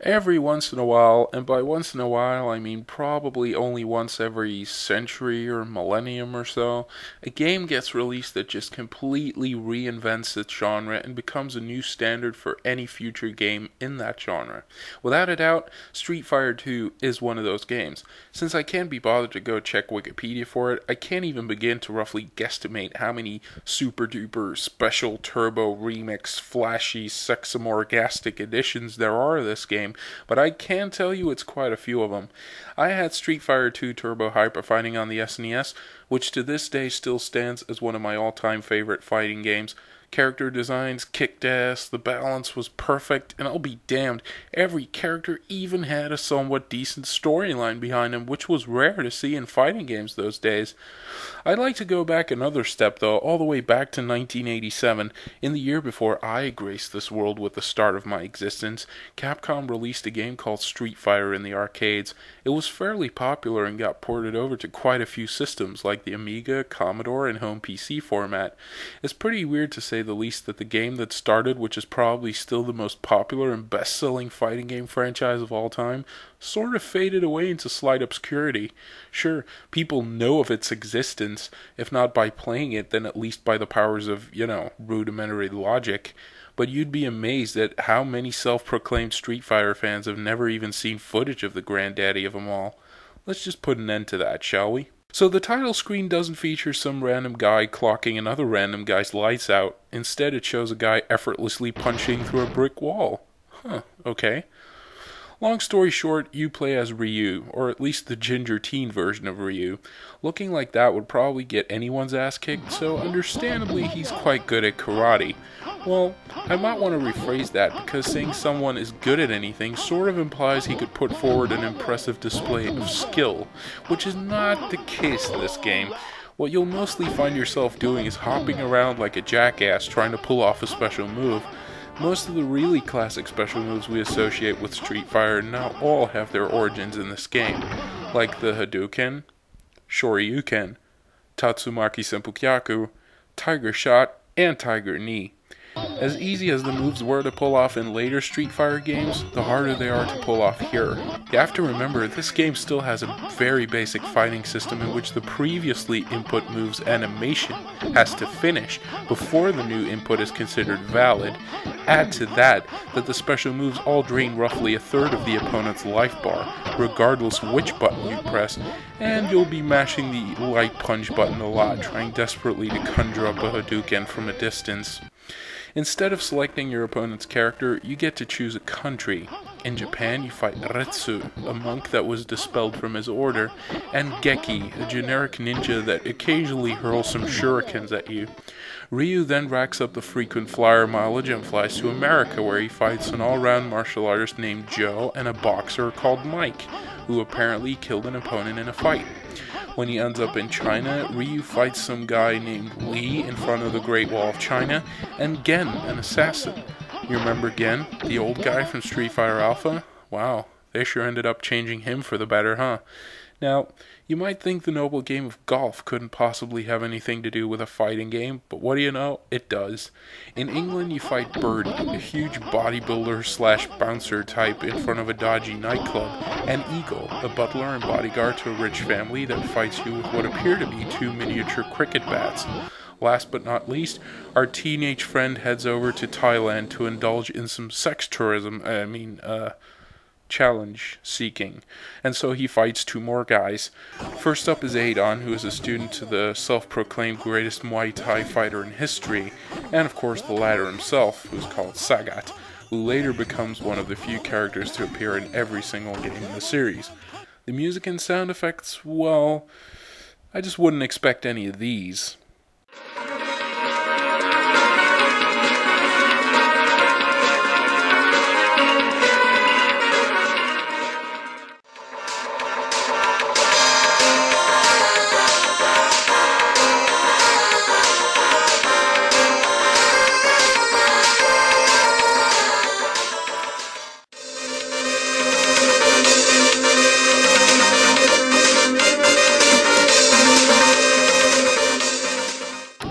Every once in a while, and by once in a while I mean probably only once every century or millennium or so, a game gets released that just completely reinvents its genre and becomes a new standard for any future game in that genre. Without a doubt, Street Fighter 2 is one of those games. Since I can't be bothered to go check Wikipedia for it, I can't even begin to roughly guesstimate how many super duper special turbo remix flashy sexamorgastic editions there are of this game, but I can tell you it's quite a few of them. I had Street Fighter 2 Turbo Hyper Fighting on the SNES, which to this day still stands as one of my all-time favorite fighting games. Character designs kicked ass, the balance was perfect, and I'll be damned, every character even had a somewhat decent storyline behind them, which was rare to see in fighting games those days. I'd like to go back another step, though, all the way back to 1987. In the year before I graced this world with the start of my existence, Capcom released a game called Street Fighter in the arcades. It was fairly popular and got ported over to quite a few systems, like the Amiga, Commodore, and home PC format. It's pretty weird to say the least that the game that started, which is probably still the most popular and best-selling fighting game franchise of all time, sort of faded away into slight obscurity. Sure, people know of its existence, if not by playing it, then at least by the powers of, rudimentary logic. But you'd be amazed at how many self-proclaimed Street Fighter fans have never even seen footage of the granddaddy of them all. Let's just put an end to that, shall we? So the title screen doesn't feature some random guy clocking another random guy's lights out. Instead, it shows a guy effortlessly punching through a brick wall. Okay. Long story short, you play as Ryu, or at least the ginger teen version of Ryu. Looking like that would probably get anyone's ass kicked, so understandably he's quite good at karate. Well, I might want to rephrase that, because saying someone is good at anything sort of implies he could put forward an impressive display of skill, which is not the case in this game. What you'll mostly find yourself doing is hopping around like a jackass trying to pull off a special move. Most of the really classic special moves we associate with Street Fighter now all have their origins in this game, like the Hadouken, Shoryuken, Tatsumaki Senpukyaku, Tiger Shot, and Tiger Knee. As easy as the moves were to pull off in later Street Fighter games, the harder they are to pull off here. You have to remember, this game still has a very basic fighting system in which the previously input move's animation has to finish before the new input is considered valid. Add to that the special moves all drain roughly a third of the opponent's life bar, regardless which button you press, and you'll be mashing the light punch button a lot, trying desperately to conjure up a Hadouken from a distance. Instead of selecting your opponent's character, you get to choose a country. In Japan, you fight Retsu, a monk that was dispelled from his order, and Geki, a generic ninja that occasionally hurls some shurikens at you. Ryu then racks up the frequent flyer mileage and flies to America, where he fights an all-round martial artist named Joe and a boxer called Mike, who apparently killed an opponent in a fight. When he ends up in China, Ryu fights some guy named Li in front of the Great Wall of China, and Gen, an assassin. You remember Gen, the old guy from Street Fighter Alpha? Wow, they sure ended up changing him for the better, huh? Now, you might think the noble game of golf couldn't possibly have anything to do with a fighting game, but what do you know? It does. In England, you fight Birdie, a huge bodybuilder/bouncer type in front of a dodgy nightclub, and Eagle, a butler and bodyguard to a rich family that fights you with what appear to be two miniature cricket bats. Last but not least, our teenage friend heads over to Thailand to indulge in some sex tourism, challenge seeking, and so he fights two more guys. First up is Adon, who is a student to the self-proclaimed greatest Muay Thai fighter in history, and of course the latter himself, who's called Sagat, who later becomes one of the few characters to appear in every single game in the series. The music and sound effects, well, I just wouldn't expect any of these.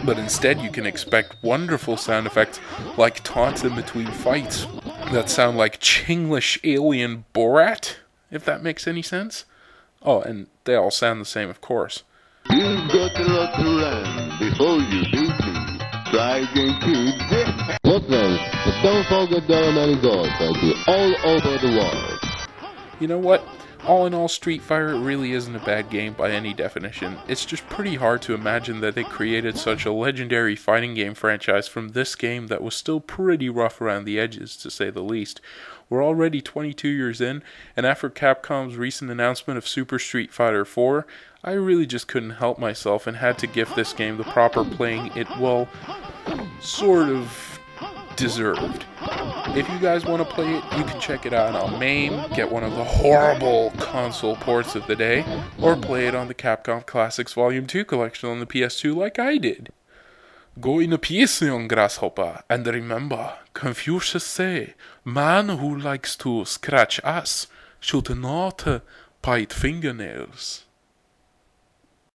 But instead you can expect wonderful sound effects like taunts in between fights. that sound like Chinglish alien Borat, if that makes any sense. Oh, and they all sound the same, of course. You've got a lot to learn before you beat me. Try again, kids. Look then, the Don't Forget Denno and Sagat all over the world. You know what? All in all, Street Fighter really isn't a bad game by any definition. It's just pretty hard to imagine that they created such a legendary fighting game franchise from this game that was still pretty rough around the edges, to say the least. We're already 22 years in, and after Capcom's recent announcement of Super Street Fighter 4, I really just couldn't help myself and had to give this game the proper playing it, well, sort of deserved. If you guys want to play it, you can check it out on MAME, get one of the horrible console ports of the day, or play it on the Capcom Classics Volume 2 collection on the PS2 like I did. Go in peace, young grasshopper, and remember, Confucius say, man who likes to scratch ass should not bite fingernails.